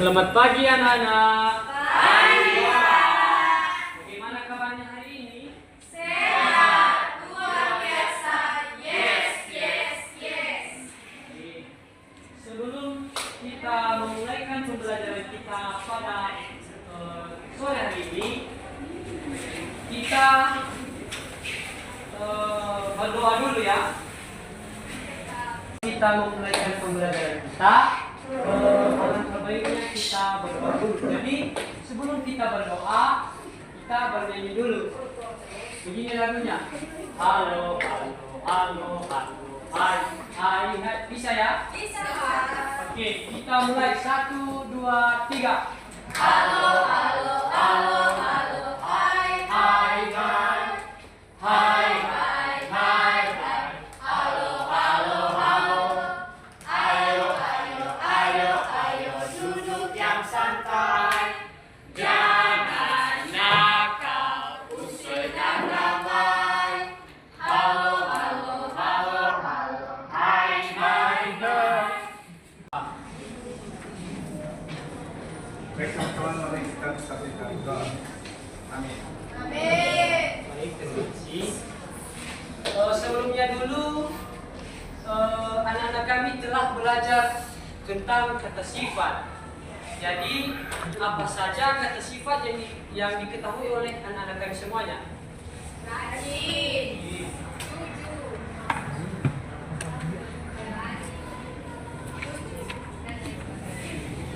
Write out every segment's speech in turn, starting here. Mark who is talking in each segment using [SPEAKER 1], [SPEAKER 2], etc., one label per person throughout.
[SPEAKER 1] Selamat pagi anak-anak.
[SPEAKER 2] Pagi, Pak.
[SPEAKER 1] Bagaimana kabarnya hari ini?
[SPEAKER 2] Sehat, luar biasa. Yes, yes, yes.
[SPEAKER 1] Oke. Sebelum kita memulaikan pembelajaran kita pada sore hari ini, kita berdoa dulu ya. Kita memulaikan pembelajaran kita. Alangkah baiknya kita berdoa dulu. Jadi sebelum kita berdoa, kita bernyanyi dulu. Begini lagunya. Halo, halo, halo, halo, hai, hai, hai. Bisa ya?
[SPEAKER 2] Bisa, Pak.
[SPEAKER 1] Oke, kita mulai 1, 2, 3.
[SPEAKER 2] Halo, halo, halo, halo. Hai, hai, hai. Hai, hai, hai, hai. Halo, halo, halo. Ayo, ayo, ayo, ayo. Duduk yang santai. Jangan nakal, usir dan damai. Halo, halo, halo, halo. Hai, hai, hai.
[SPEAKER 3] Baik kawan-kawan, mari kita saksikan doa. Amin.
[SPEAKER 2] Amin.
[SPEAKER 1] Baik, terima kasih. Sebelumnya dulu, anak-anak kami telah belajar tentang kata sifat. Jadi, apa saja kata sifat yang diketahui oleh anak-anak kami semuanya?
[SPEAKER 2] Rajin.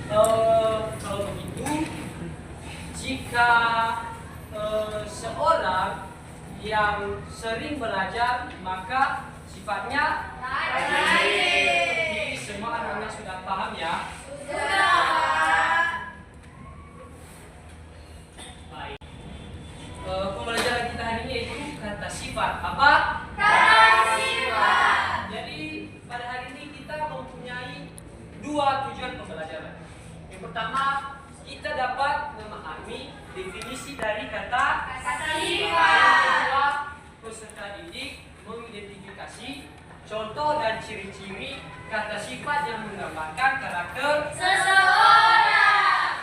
[SPEAKER 1] Kalau begitu, jika seorang yang sering belajar, maka sifatnya
[SPEAKER 2] Rajin.
[SPEAKER 1] Jadi semua anak-anak sudah paham ya?
[SPEAKER 2] Sudah.
[SPEAKER 1] Baik. Pembelajaran kita hari ini yaitu kata sifat. Apa?
[SPEAKER 2] Kata sifat.
[SPEAKER 1] Jadi pada hari ini kita mempunyai dua tujuan pembelajaran. Yang pertama, kita dapat memahami definisi dari kata
[SPEAKER 2] Kata
[SPEAKER 1] Yang
[SPEAKER 2] sifat.
[SPEAKER 1] kedua, peserta didik mengidentifikasi contoh dan ciri-ciri kata sifat yang menggambarkan karakter.
[SPEAKER 2] Seseorang.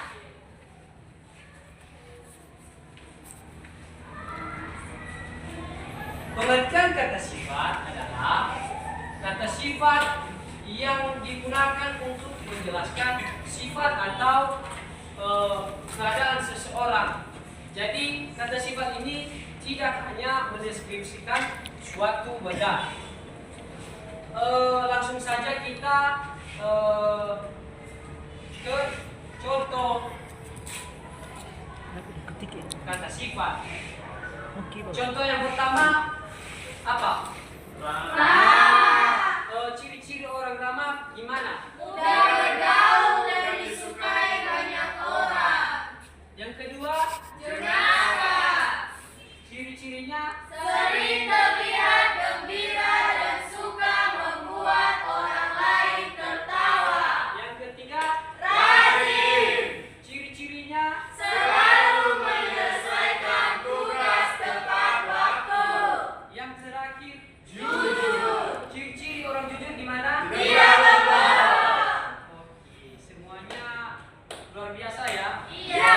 [SPEAKER 1] Pengertian kata sifat adalah kata sifat yang digunakan untuk menjelaskan sifat atau keadaan seseorang. Jadi kata sifat ini tidak hanya mendeskripsikan suatu benda. Langsung saja kita ke contoh kata sifat. Contoh yang pertama apa? Ciri-ciri orang ramah gimana?
[SPEAKER 2] Mudah bergaul dan disukai banyak orang.
[SPEAKER 1] Yang kedua,
[SPEAKER 2] Jenaka.
[SPEAKER 1] ciri-cirinya
[SPEAKER 2] Sering terlihat gembira dan suka membuat orang lain tertawa.
[SPEAKER 1] yang ketiga,
[SPEAKER 2] Rajin.
[SPEAKER 1] ciri-cirinya
[SPEAKER 2] Selalu menyelesaikan tugas tepat waktu.
[SPEAKER 1] yang terakhir,
[SPEAKER 2] Jujur.
[SPEAKER 1] ciri-ciri orang jujur gimana?
[SPEAKER 2] Tidak berbohong.
[SPEAKER 1] Oke, semuanya luar biasa ya.
[SPEAKER 2] Iya.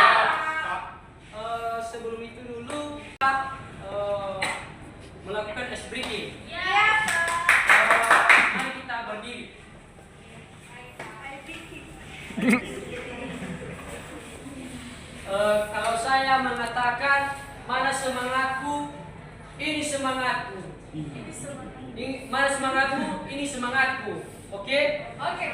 [SPEAKER 1] Sebelum itu dulu kita melakukan ice breaking.
[SPEAKER 2] Iya.
[SPEAKER 1] Mari kita berdiri. Kalau saya mengatakan mana semangatku, ini semangatku. Mana semangatmu, ini semangatku. Oke?
[SPEAKER 2] Oke.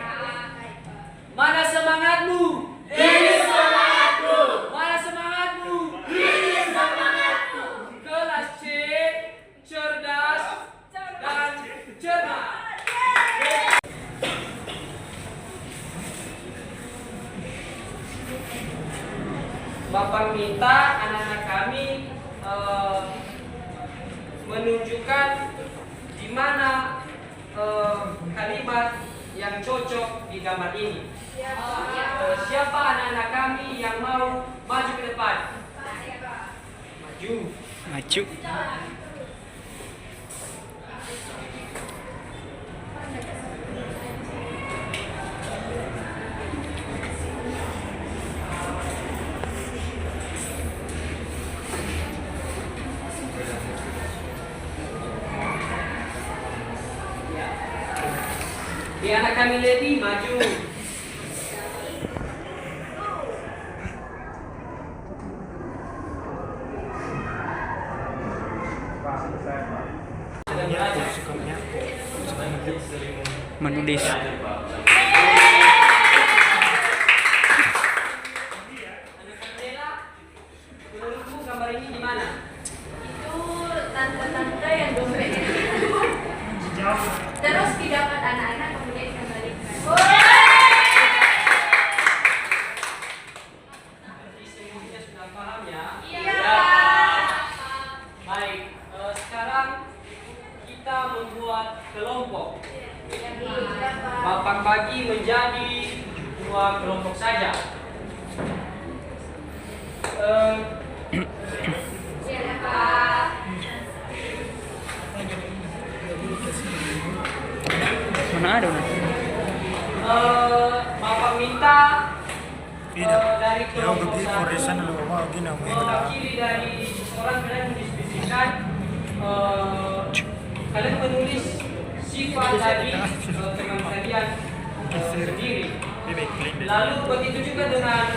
[SPEAKER 1] Mana semangatmu?
[SPEAKER 2] Ini semangatku.
[SPEAKER 1] Mana semangatmu?
[SPEAKER 2] Ini semangatku.
[SPEAKER 1] Kelas C, cerdas dan cermat. Bapak minta anak-anak kami menunjukkan di mana kalimat yang cocok di gambar ini. Siapa anak-anak kami yang mau maju ke depan? Maju.
[SPEAKER 4] Maju.
[SPEAKER 1] Kakak Milady maju.
[SPEAKER 4] Menulis.
[SPEAKER 1] Menurutmu gambar ini gimana?
[SPEAKER 2] Itu tante-tante yang dompet. Terus didapat anak-anak kemudian dikembalikan.
[SPEAKER 1] Jadi semuanya sudah paham ya?
[SPEAKER 2] Iya.
[SPEAKER 1] Baik, sekarang kita membuat kelompok. Bapak bagi menjadi 2 kelompok saja.
[SPEAKER 2] Iya, Pak.
[SPEAKER 4] Mana ada?
[SPEAKER 1] Bapak minta dari kelompok satu mewakili dari orang kalian mendiskusikan kalian menulis sifat dari teman kalian sendiri. Lalu begitu juga dengan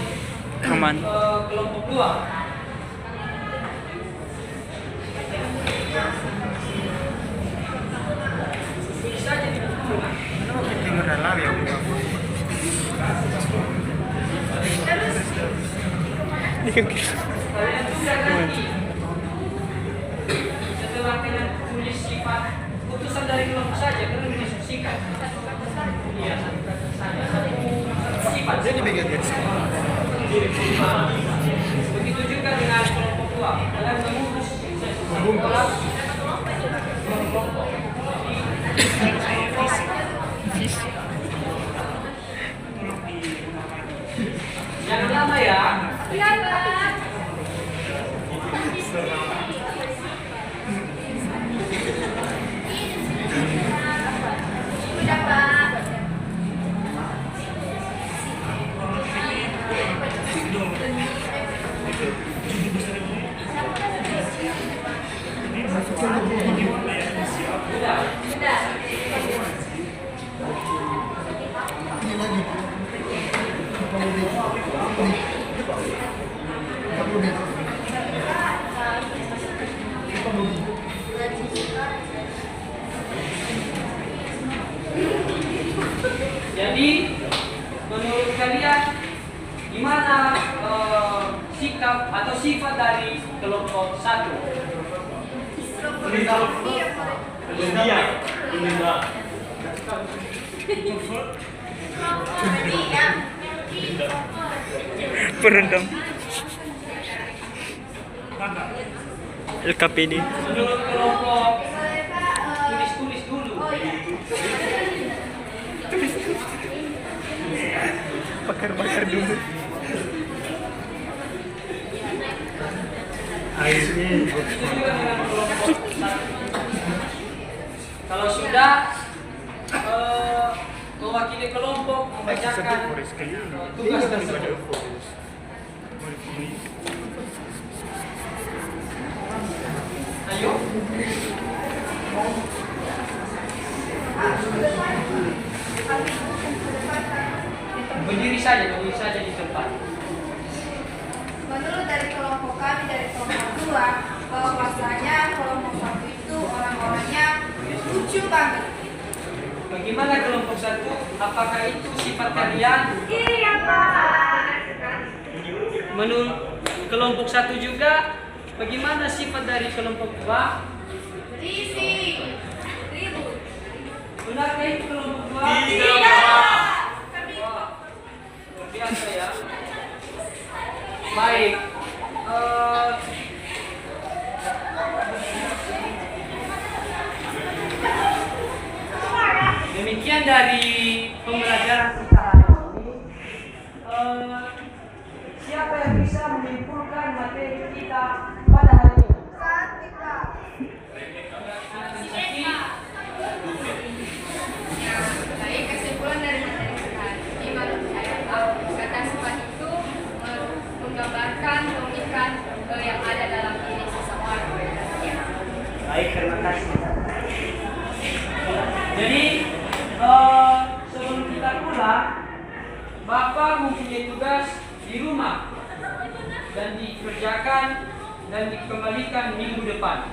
[SPEAKER 4] Aman.
[SPEAKER 1] kelompok 2. Tulis saja di buku. Kalian juga nanti setelah kalian tulis sifat putusan dari kelompok saja kalian mendiskusikan. Iya, satu kata saja, satu sifat. Begitu juga dengan kelompok 2. Kalian memutus sekolah kelompok. Jangan lama ya.
[SPEAKER 2] Iya, Pak. Udah, Pak.
[SPEAKER 1] Jadi menurut kalian gimana sikap atau sifat dari kelompok 1?
[SPEAKER 4] Berendam. LKPD.
[SPEAKER 1] Menurut kelompok tulis dulu.
[SPEAKER 4] Bakar dulu.
[SPEAKER 1] Itu juga dengan kelompok 1. Kalau sudah mewakili kelompok membacakan tugas tersebut. Ayo. Berdiri saja di tempat.
[SPEAKER 2] Menurut dari kelompok kami, dari kelompok 2, bahwasanya kelompok 1 itu orang-orangnya lucu banget.
[SPEAKER 1] Bagaimana kelompok 1? Apakah itu sifat kalian?
[SPEAKER 2] Iya, Pak.
[SPEAKER 1] Menurut kelompok 1 juga, bagaimana sifat dari kelompok 2?
[SPEAKER 2] Risih, ribut.
[SPEAKER 1] Benarkah itu kelompok 2?
[SPEAKER 2] Tidak.
[SPEAKER 1] Wah, luar biasa ya. Baik. Demikian dari pembelajaran kita hari ini. Siapa yang bisa menyimpulkan materi kita pada hari ini?
[SPEAKER 2] Baik, kesimpulan dari
[SPEAKER 1] pulang, Bapak mempunyai tugas di rumah dan dikerjakan dan dikembalikan minggu depan.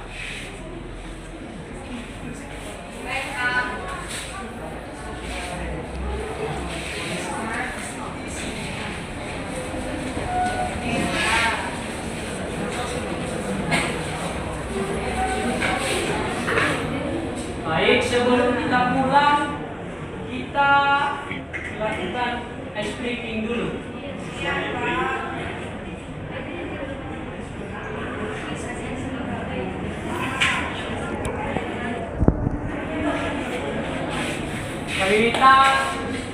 [SPEAKER 1] Baik, sebelum kita pulang, kita lakukan ice breaking dulu. Kami minta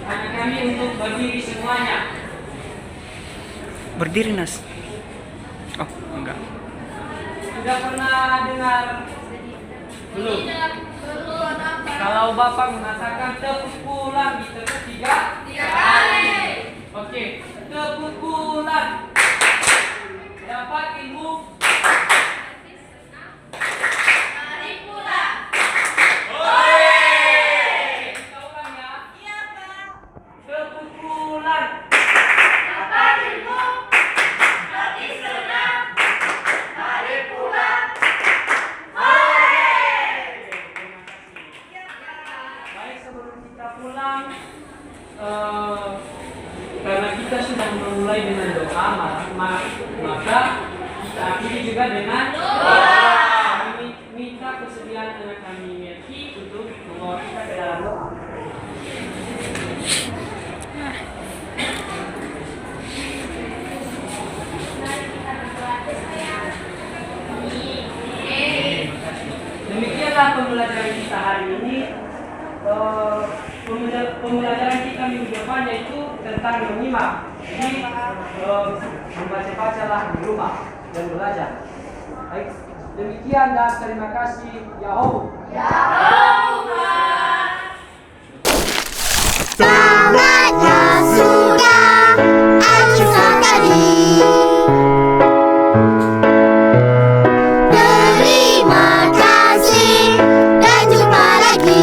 [SPEAKER 1] anak kami untuk berdiri semuanya.
[SPEAKER 4] Berdiri, Nas. Oh, enggak.
[SPEAKER 1] Sudah pernah dengar belum? Kalau Bapak mengatakan tepuk pulang di tepuk tiga kali. Oke, tepuk pulang. Dapat ilmu. Mari pulang. Kita ulang ya. Iya, Pak. Tepuk pulang. Dapat ilmu. Berarti senang. Mari pulang. Baik, sebelum kita pulang, karena kita sudah memulai dengan doa, maka kita akhiri juga dengan doa. Kami minta kesediaan anak kami Melki untuk membawa kita ke dalam doa. Demikianlah pembelajaran kita hari ini. Pembelajaran kita minggu depan yaitu tentang menyimak. Jadi membaca-bacalah di rumah dan belajar. Baik, demikian dan terima kasih. Yahoo.
[SPEAKER 5] Saatnya sudah akhir sekali. Terima kasih dan jumpa lagi.